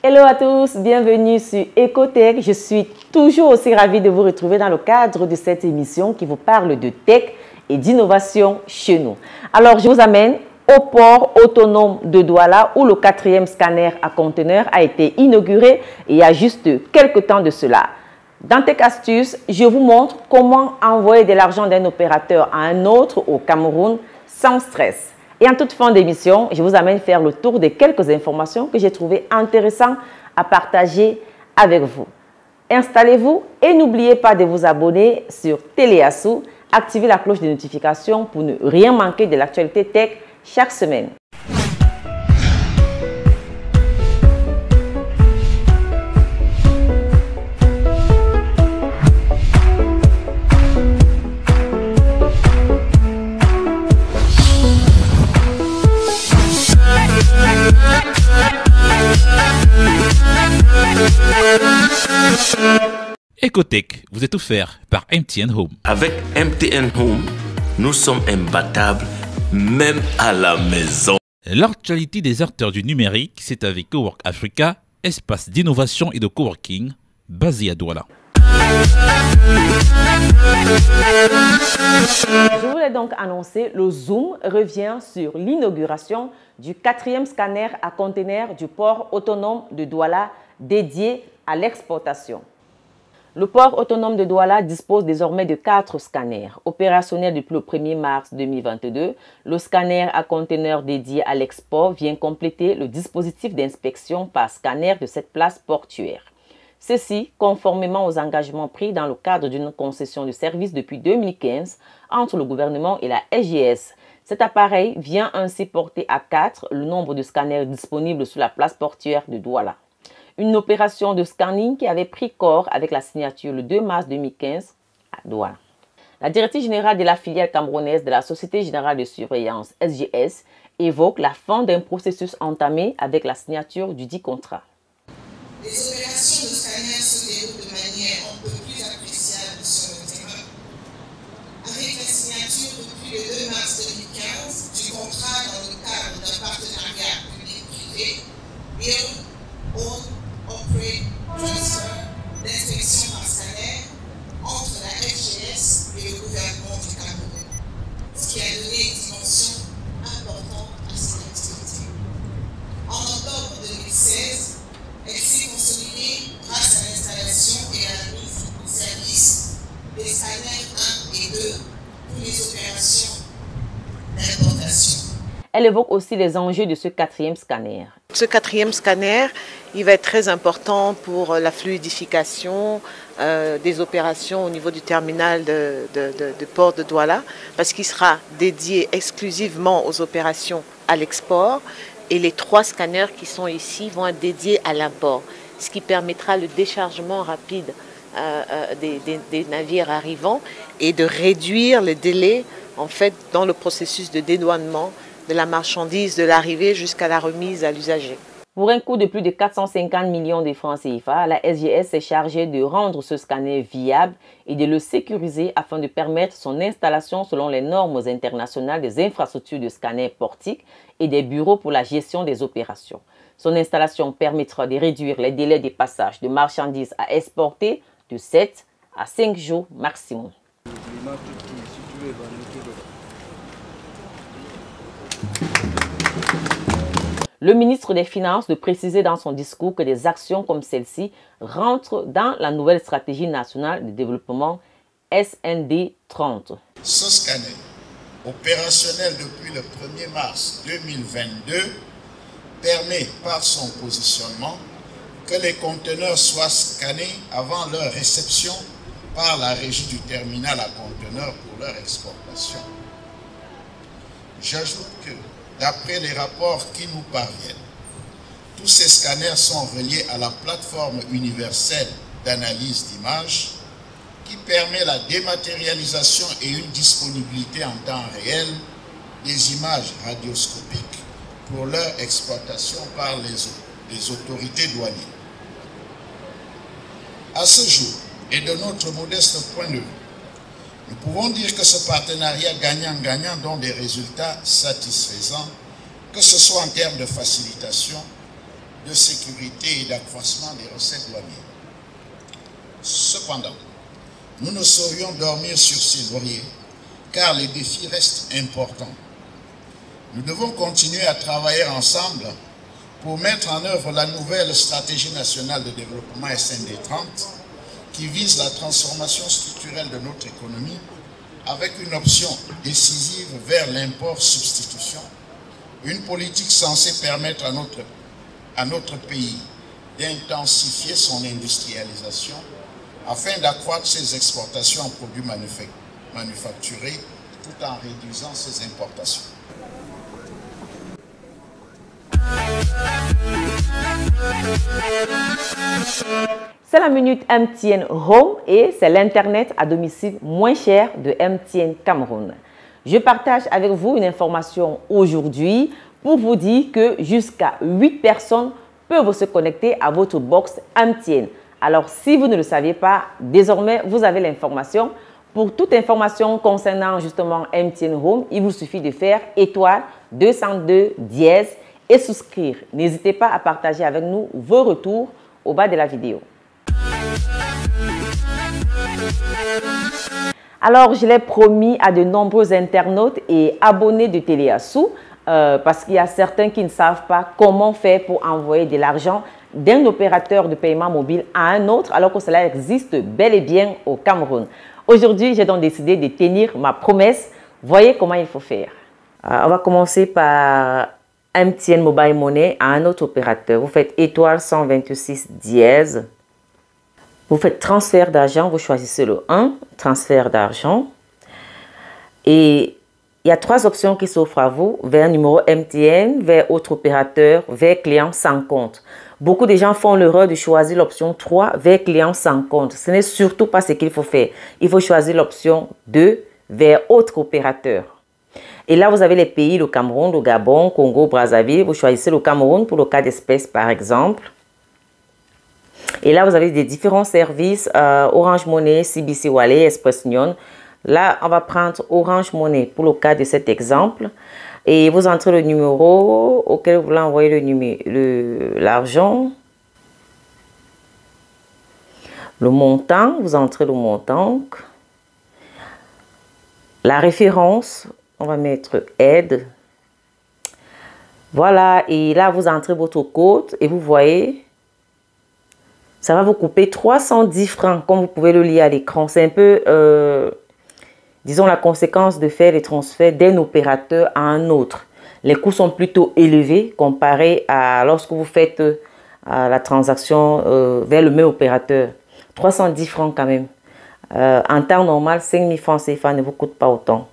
Hello à tous, bienvenue sur Ecotech. Je suis toujours aussi ravie de vous retrouver dans le cadre de cette émission qui vous parle de tech et d'innovation chez nous. Alors, je vous amène au port autonome de Douala où le 4e scanner à conteneurs a été inauguré il y a juste quelques temps de cela. Dans Tech Astuces, je vous montre comment envoyer de l'argent d'un opérateur à un autre au Cameroun sans stress. Et en toute fin d'émission, je vous amène faire le tour de quelques informations que j'ai trouvées intéressantes à partager avec vous. Installez-vous et n'oubliez pas de vous abonner sur Téléassou, activez la cloche de notification pour ne rien manquer de l'actualité tech chaque semaine. Ecotech vous est offert par MTN Home. Avec MTN Home, nous sommes imbattables, même à la maison. L'actualité des acteurs du numérique, c'est avec Cowork Africa, espace d'innovation et de coworking basé à Douala. Je voulais donc annoncer, le Zoom revient sur l'inauguration du 4e scanner à conteneurs du port autonome de Douala dédié à l'exportation. Le port autonome de Douala dispose désormais de 4 scanners. Opérationnel depuis le 1er mars 2022, le scanner à conteneurs dédié à l'export vient compléter le dispositif d'inspection par scanner de cette place portuaire. Ceci, conformément aux engagements pris dans le cadre d'une concession de service depuis 2015 entre le gouvernement et la SGS. Cet appareil vient ainsi porter à 4 le nombre de scanners disponibles sur la place portuaire de Douala. Une opération de scanning qui avait pris corps avec la signature le 2 mars 2015 à Douala. La directrice générale de la filiale camerounaise de la Société Générale de Surveillance SGS évoque la fin d'un processus entamé avec la signature du dit contrat. Les opérations de scanner se déroulent de manière un peu plus appréciable sur le terrain. Avec la signature depuis le 2 mars 2015 du contrat dans le cadre d'un partenariat public-privé, transfert d'inspection par scanner entre la FGS et le gouvernement du Cameroun, ce qui a donné une dimension importante à cette activité. En octobre 2016, elle s'est consolidée grâce à l'installation et à la mise en service des scanners 1 et 2 pour les opérations d'importation. Elle évoque aussi les enjeux de ce 4e scanner. Ce 4e scanner, il va être très important pour la fluidification des opérations au niveau du terminal de port de Douala, parce qu'il sera dédié exclusivement aux opérations à l'export, et les 3 scanners qui sont ici vont être dédiés à l'import, ce qui permettra le déchargement rapide des navires arrivants et de réduire le délai en fait, dans le processus de dédouanement de la marchandise de l'arrivée jusqu'à la remise à l'usager. Pour un coût de plus de 450 millions de francs CFA, la SGS s'est chargée de rendre ce scanner viable et de le sécuriser afin de permettre son installation selon les normes internationales des infrastructures de scanner portiques et des bureaux pour la gestion des opérations. Son installation permettra de réduire les délais de passage de marchandises à exporter de 7 à 5 jours maximum. Le ministre des Finances de préciser dans son discours que des actions comme celle-ci rentrent dans la nouvelle stratégie nationale de développement SND 30. Ce scanner, opérationnel depuis le 1er mars 2022, permet par son positionnement que les conteneurs soient scannés avant leur réception par la régie du terminal à conteneurs pour leur exportation. J'ajoute que, d'après les rapports qui nous parviennent, tous ces scanners sont reliés à la plateforme universelle d'analyse d'images qui permet la dématérialisation et une disponibilité en temps réel des images radioscopiques pour leur exploitation par les autorités douanières. À ce jour, et de notre modeste point de vue, nous pouvons dire que ce partenariat gagnant-gagnant donne des résultats satisfaisants, que ce soit en termes de facilitation, de sécurité et d'accroissement des recettes douanières. Cependant, nous ne saurions dormir sur ces lauriers car les défis restent importants. Nous devons continuer à travailler ensemble pour mettre en œuvre la nouvelle stratégie nationale de développement SND 30 qui vise la transformation structurelle de notre économie avec une option décisive vers l'import-substitution, une politique censée permettre à notre pays d'intensifier son industrialisation afin d'accroître ses exportations en produits manufacturés tout en réduisant ses importations. C'est la minute MTN Home et c'est l'Internet à domicile moins cher de MTN Cameroun. Je partage avec vous une information aujourd'hui pour vous dire que jusqu'à 8 personnes peuvent se connecter à votre box MTN. Alors, si vous ne le saviez pas, désormais, vous avez l'information. Pour toute information concernant justement MTN Home, il vous suffit de faire étoile 202 dièse et souscrire. N'hésitez pas à partager avec nous vos retours au bas de la vidéo. Alors, je l'ai promis à de nombreux internautes et abonnés de Téléasou parce qu'il y a certains qui ne savent pas comment faire pour envoyer de l'argent d'un opérateur de paiement mobile à un autre alors que cela existe bel et bien au Cameroun. Aujourd'hui, j'ai donc décidé de tenir ma promesse. Voyez comment il faut faire. On va commencer par MTN Mobile Money à un autre opérateur. Vous faites étoile 126 dièse. Vous faites transfert d'argent, vous choisissez le 1, transfert d'argent. Et il y a 3 options qui s'offrent à vous, vers numéro MTN, vers autre opérateur, vers client sans compte. Beaucoup de gens font l'erreur de choisir l'option 3, vers client sans compte. Ce n'est surtout pas ce qu'il faut faire. Il faut choisir l'option 2, vers autre opérateur. Et là, vous avez les pays, le Cameroun, le Gabon, Congo, Brazzaville. Vous choisissez le Cameroun pour le cas d'espèce, par exemple. Et là, vous avez des différents services, Orange Money, CBC Wallet, Express Union. Là, on va prendre Orange Money pour le cas de cet exemple. Et vous entrez le numéro auquel vous voulez envoyer l'argent. Le montant, vous entrez le montant. La référence, on va mettre aide. Voilà, et là, vous entrez votre code et vous voyez... Ça va vous couper 310 francs, comme vous pouvez le lire à l'écran. C'est un peu, disons, la conséquence de faire les transferts d'un opérateur à un autre. Les coûts sont plutôt élevés comparé à lorsque vous faites la transaction vers le même opérateur. 310 francs quand même. En temps normal, 5000 francs CFA ne vous coûte pas autant.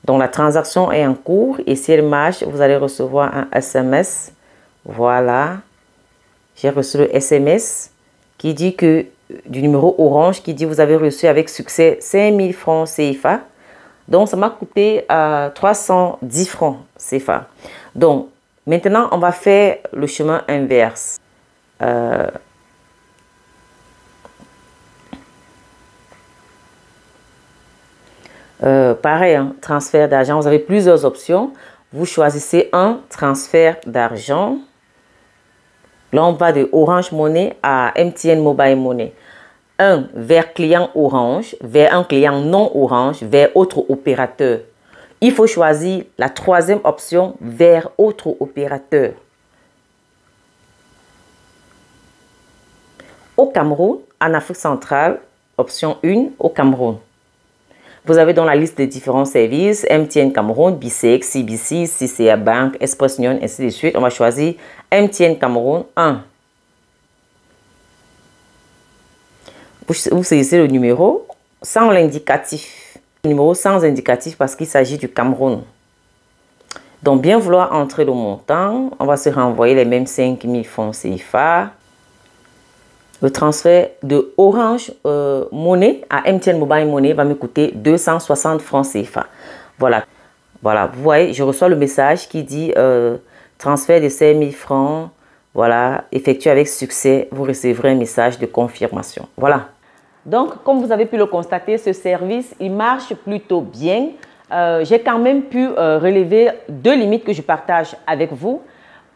Donc, la transaction est en cours et si elle marche, vous allez recevoir un SMS. Voilà. J'ai reçu le SMS. Qui dit que, du numéro Orange, qui dit vous avez reçu avec succès 5000 francs CFA. Donc, ça m'a coûté 310 francs CFA. Donc, maintenant, on va faire le chemin inverse. Pareil, hein, transfert d'argent. Vous avez plusieurs options. Vous choisissez un transfert d'argent. Là, on va de Orange Money à MTN Mobile Money. Un vers client Orange, vers un client non Orange, vers autre opérateur. Il faut choisir la 3e option vers autre opérateur. Au Cameroun, en Afrique centrale, option 1 au Cameroun. Vous avez dans la liste des différents services MTN Cameroun, BCX, CBC, CCA Bank, Express Union, ainsi de suite. On va choisir MTN Cameroun 1. Vous saisissez le numéro sans l'indicatif. Le numéro sans indicatif parce qu'il s'agit du Cameroun. Donc, bien vouloir entrer le montant. On va se renvoyer les mêmes 5000 francs CFA. Le transfert de Orange Money à MTN Mobile Money va me coûter 260 francs CFA. Voilà. Voilà, vous voyez, je reçois le message qui dit transfert de 5000 francs. Voilà, effectué avec succès. Vous recevrez un message de confirmation. Voilà. Donc, comme vous avez pu le constater, ce service, il marche plutôt bien. J'ai quand même pu relever 2 limites que je partage avec vous.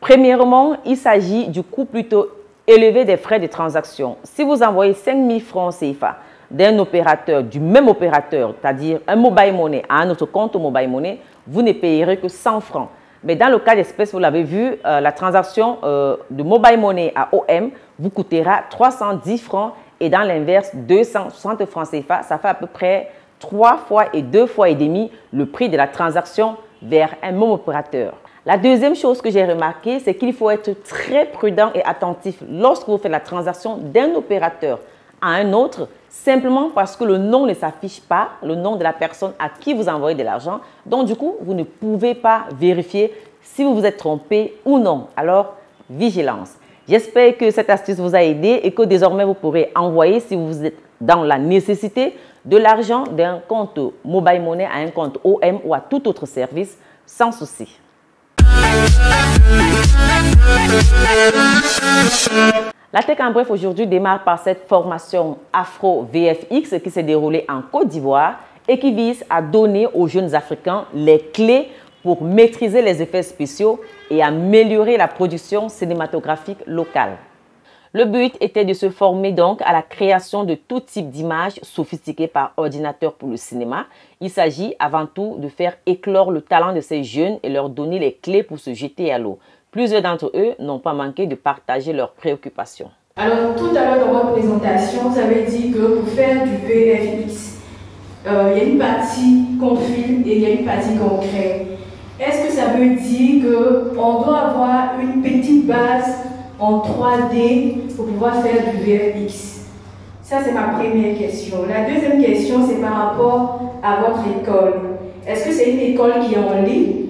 Premièrement, il s'agit du coût plutôt élevé des frais de transaction. Si vous envoyez 5 000 francs CFA d'un opérateur, du même opérateur, c'est-à-dire un mobile money à un autre compte au mobile money, vous ne payerez que 100 francs. Mais dans le cas d'espèce, vous l'avez vu, la transaction de mobile money à OM vous coûtera 310 francs et dans l'inverse, 260 francs CFA. Ça fait à peu près 3 fois et 2 fois et demi le prix de la transaction vers un même opérateur. La deuxième chose que j'ai remarqué, c'est qu'il faut être très prudent et attentif lorsque vous faites la transaction d'un opérateur à un autre, simplement parce que le nom ne s'affiche pas, le nom de la personne à qui vous envoyez de l'argent. Donc, du coup, vous ne pouvez pas vérifier si vous vous êtes trompé ou non. Alors, vigilance. J'espère que cette astuce vous a aidé et que désormais, vous pourrez envoyer, si vous êtes dans la nécessité, de l'argent d'un compte mobile money à un compte OM ou à tout autre service sans souci. La Tech en bref aujourd'hui démarre par cette formation Afro VFX qui s'est déroulée en Côte d'Ivoire et qui vise à donner aux jeunes Africains les clés pour maîtriser les effets spéciaux et améliorer la production cinématographique locale. Le but était de se former donc à la création de tout type d'images sophistiquées par ordinateur pour le cinéma. Il s'agit avant tout de faire éclore le talent de ces jeunes et leur donner les clés pour se jeter à l'eau. Plusieurs d'entre eux n'ont pas manqué de partager leurs préoccupations. Alors tout à l'heure dans votre présentation, vous avez dit que pour faire du VFX, il y a une partie qu'on filme et il y a une partie qu'on crée. Est-ce que ça veut dire qu'on doit avoir une petite base en 3D pour pouvoir faire du VFX? Ça, c'est ma première question. La deuxième question, c'est par rapport à votre école. Est-ce que c'est une école qui est en ligne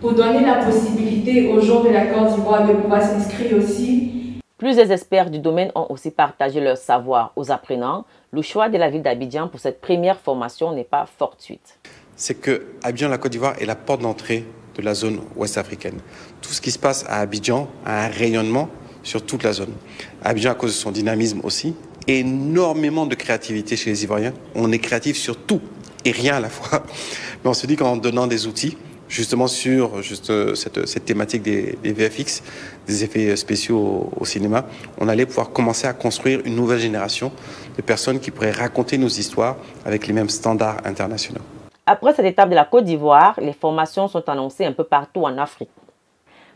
pour donner la possibilité aux gens de la Côte d'Ivoire de pouvoir s'inscrire aussi? Plusieurs experts du domaine ont aussi partagé leur savoir aux apprenants. Le choix de la ville d'Abidjan pour cette première formation n'est pas fortuite. C'est que Abidjan, la Côte d'Ivoire, est la porte d'entrée de la zone ouest africaine. Tout ce qui se passe à Abidjan a un rayonnement sur toute la zone. Abidjan, à cause de son dynamisme aussi, énormément de créativité chez les Ivoiriens. On est créatif sur tout et rien à la fois. Mais on se dit qu'en donnant des outils, justement sur cette thématique des VFX, des effets spéciaux au cinéma, on allait pouvoir commencer à construire une nouvelle génération de personnes qui pourraient raconter nos histoires avec les mêmes standards internationaux. Après cette étape de la Côte d'Ivoire, les formations sont annoncées un peu partout en Afrique.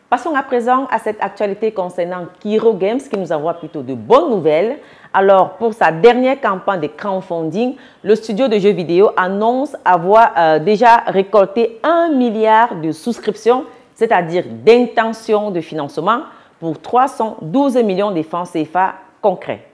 Passons à présent à cette actualité concernant Kiro Games qui nous envoie plutôt de bonnes nouvelles. Alors, pour sa dernière campagne de crowdfunding, le studio de jeux vidéo annonce avoir déjà récolté 1 milliard de souscriptions, c'est-à-dire d'intentions de financement pour 312 millions de francs CFA concrets.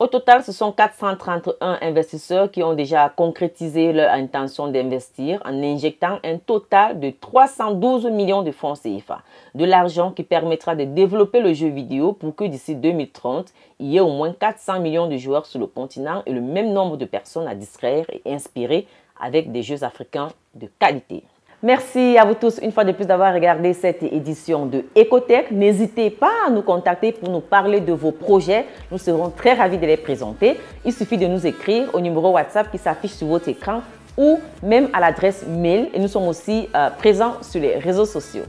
Au total, ce sont 431 investisseurs qui ont déjà concrétisé leur intention d'investir en injectant un total de 312 millions de francs CFA. De l'argent qui permettra de développer le jeu vidéo pour que d'ici 2030, il y ait au moins 400 millions de joueurs sur le continent et le même nombre de personnes à distraire et inspirer avec des jeux africains de qualité. Merci à vous tous une fois de plus d'avoir regardé cette édition de Ecotech. N'hésitez pas à nous contacter pour nous parler de vos projets. Nous serons très ravis de les présenter. Il suffit de nous écrire au numéro WhatsApp qui s'affiche sur votre écran ou même à l'adresse mail. Et nous sommes aussi présents sur les réseaux sociaux.